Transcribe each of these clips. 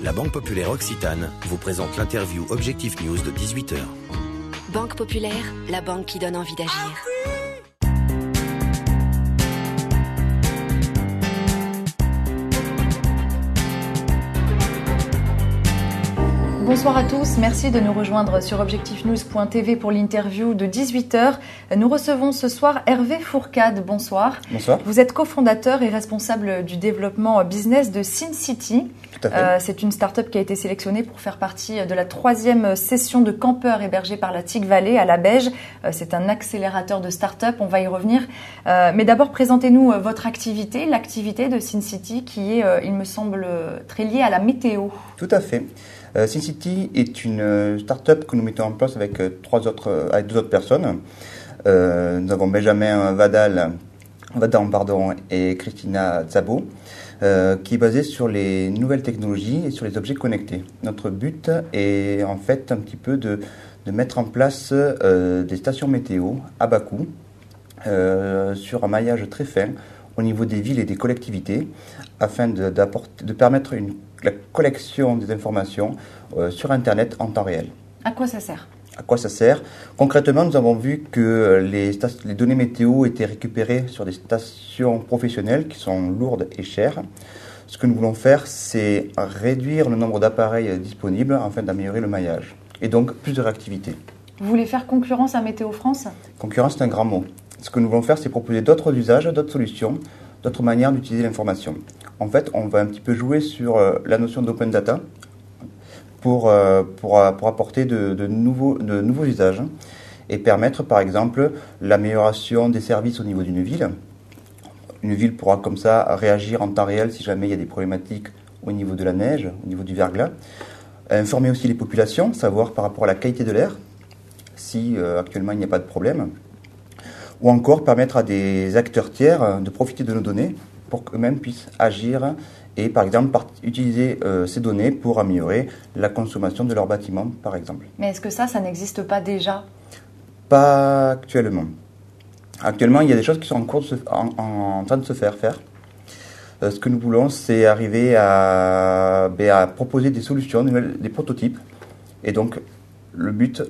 La Banque Populaire Occitane vous présente l'interview Objectif News de 18h. Banque Populaire, la banque qui donne envie d'agir. Bonsoir à tous, merci de nous rejoindre sur objectifnews.tv pour l'interview de 18h. Nous recevons ce soir Hervé Fourcade, bonsoir. Bonsoir. Vous êtes cofondateur et responsable du développement business de SinCity. Tout à fait. C'est une start-up qui a été sélectionnée pour faire partie de la 3e session de campeurs hébergés par la TIC Valley à la Beige. C'est un accélérateur de start-up, on va y revenir. Mais d'abord, présentez-nous votre activité, l'activité de SinCity qui est, il me semble, très liée à la météo. Tout à fait. SinCity est une start-up que nous mettons en place avec deux autres personnes. Nous avons Benjamin Vadan et Christina Szabo, qui est basée sur les nouvelles technologies et sur les objets connectés. Notre but est en fait un petit peu de mettre en place des stations météo à bas coût, sur un maillage très fin au niveau des villes et des collectivités, afin de permettre la collection des informations sur Internet en temps réel. À quoi ça sert ? À quoi ça sert ? Concrètement, nous avons vu que les données météo étaient récupérées sur des stations professionnelles qui sont lourdes et chères. Ce que nous voulons faire, c'est réduire le nombre d'appareils disponibles afin d'améliorer le maillage et donc plus de réactivité. Vous voulez faire concurrence à Météo France ? Concurrence, c'est un grand mot. Ce que nous voulons faire, c'est proposer d'autres usages, d'autres solutions, d'autres manières d'utiliser l'information. En fait, on va un petit peu jouer sur la notion d'open data pour apporter de nouveaux usages et permettre, par exemple, l'amélioration des services au niveau d'une ville. Une ville pourra comme ça réagir en temps réel si jamais il y a des problématiques au niveau de la neige, au niveau du verglas. Informer aussi les populations, savoir par rapport à la qualité de l'air, si actuellement il n'y a pas de problème. Ou encore permettre à des acteurs tiers de profiter de nos données pour qu'eux-mêmes puissent agir et, par exemple, utiliser ces données pour améliorer la consommation de leurs bâtiments, par exemple. Mais est-ce que ça n'existe pas déjà ? Pas actuellement. Actuellement, il y a des choses qui sont en train de se faire. Ce que nous voulons, c'est arriver à proposer des solutions, des prototypes. Et donc, le but,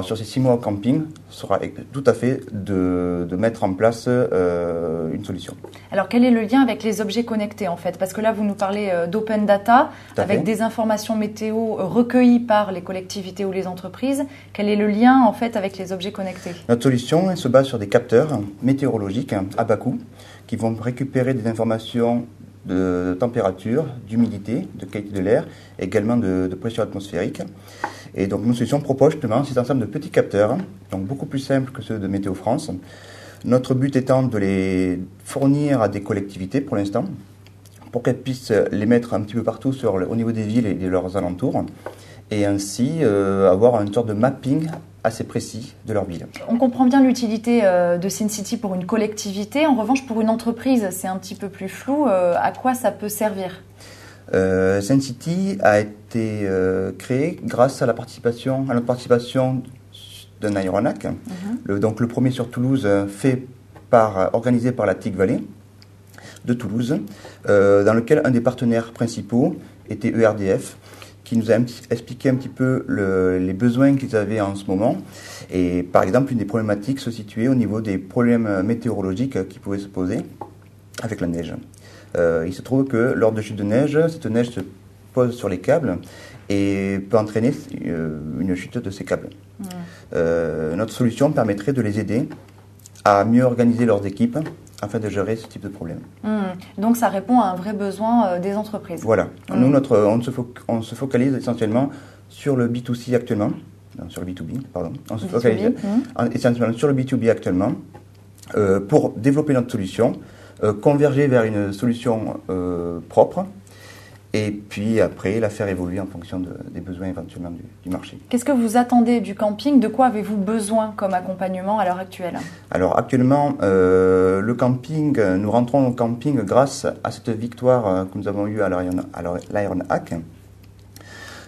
sur ces 6 mois au camping, sera tout à fait de mettre en place une solution. Alors, quel est le lien avec les objets connectés, en fait ? Parce que là, vous nous parlez d'open data, avec des informations météo recueillies par les collectivités ou les entreprises. Quel est le lien, en fait, avec les objets connectés ? Notre solution se base sur des capteurs météorologiques à bas coût, qui vont récupérer des informations de température, d'humidité, de qualité de l'air, également de pression atmosphérique. Et donc nos solutions proposent justement cet ensemble de petits capteurs, donc beaucoup plus simples que ceux de Météo France. Notre but étant de les fournir à des collectivités pour l'instant, pour qu'elles puissent les mettre un petit peu partout au niveau des villes et de leurs alentours, et ainsi avoir une sorte de mapping assez précis de leur ville. On comprend bien l'utilité de SinCity pour une collectivité. En revanche, pour une entreprise, c'est un petit peu plus flou. À quoi ça peut servir ? SinCity a été créé grâce à notre participation d'un aéronac. Donc le premier sur Toulouse, organisé par la TIC Valley de Toulouse, dans lequel un des partenaires principaux était ERDF, qui nous a expliqué un petit peu les besoins qu'ils avaient en ce moment. Et par exemple, une des problématiques se situait au niveau des problèmes météorologiques qui pouvaient se poser avec la neige. Il se trouve que lors de chutes de neige, cette neige se pose sur les câbles et peut entraîner une chute de ces câbles. Notre solution permettrait de les aider à mieux organiser leurs équipes afin de gérer ce type de problème. Donc ça répond à un vrai besoin des entreprises. Voilà. Nous, on se focalise essentiellement sur le B2C actuellement. Non, sur le B2B, pardon. On se focalise essentiellement sur le B2B actuellement pour développer notre solution, converger vers une solution propre et puis après la faire évoluer en fonction des besoins éventuellement du marché. Qu'est-ce que vous attendez du camping ? De quoi avez-vous besoin comme accompagnement à l'heure actuelle ? Alors actuellement, le camping, nous rentrons au camping grâce à cette victoire que nous avons eue à l'Iron Hack.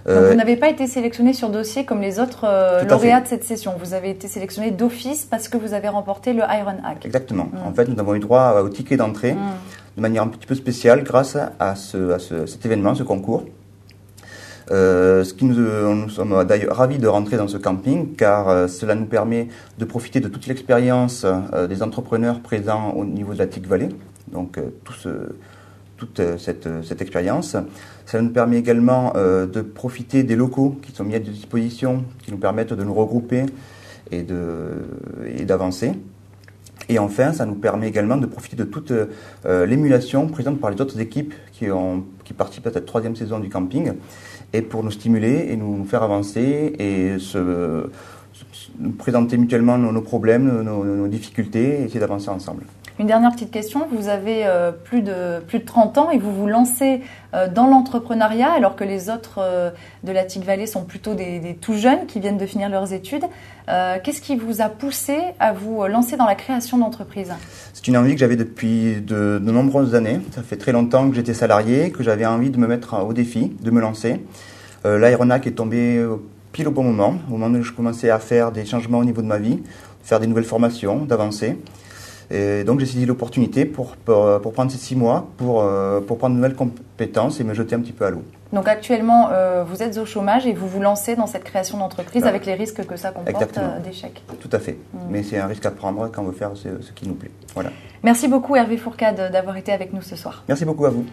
Donc vous n'avez pas été sélectionné sur dossier comme les autres lauréats de cette session. Vous avez été sélectionné d'office parce que vous avez remporté le Iron Hack. Exactement. En fait, nous avons eu droit au ticket d'entrée de manière un petit peu spéciale grâce à cet événement, ce concours. Nous sommes d'ailleurs ravis de rentrer dans ce camping car cela nous permet de profiter de toute l'expérience des entrepreneurs présents au niveau de la TIC Vallée, donc toute cette expérience. Ça nous permet également de profiter des locaux qui sont mis à disposition, qui nous permettent de nous regrouper et d'avancer. Et enfin, ça nous permet également de profiter de toute l'émulation présente par les autres équipes qui participent à cette 3e saison du camping, et pour nous stimuler et nous faire avancer et nous présenter mutuellement nos problèmes, nos difficultés et essayer d'avancer ensemble. Une dernière petite question, vous avez plus de 30 ans et vous vous lancez dans l'entrepreneuriat alors que les autres de la TIC Vallée sont plutôt des tout jeunes qui viennent de finir leurs études. Qu'est-ce qui vous a poussé à vous lancer dans la création d'entreprise ? C'est une envie que j'avais depuis de nombreuses années. Ça fait très longtemps que j'étais salarié, que j'avais envie de me mettre au défi, de me lancer. L'Aéronac est tombé pile au bon moment où je commençais à faire des changements au niveau de ma vie, faire des nouvelles formations, d'avancer. Et donc j'ai saisi l'opportunité pour prendre ces 6 mois, pour prendre de nouvelles compétences et me jeter un petit peu à l'eau. Donc actuellement, vous êtes au chômage et vous vous lancez dans cette création d'entreprise avec les risques que ça comporte d'échecs. Tout à fait. Mais c'est un risque à prendre quand on veut faire ce qui nous plaît. Voilà. Merci beaucoup Hervé Fourcade d'avoir été avec nous ce soir. Merci beaucoup à vous.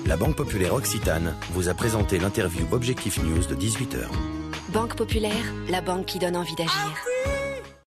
La Banque Populaire Occitane vous a présenté l'interview Objectif News de 18h. Banque Populaire, la banque qui donne envie d'agir.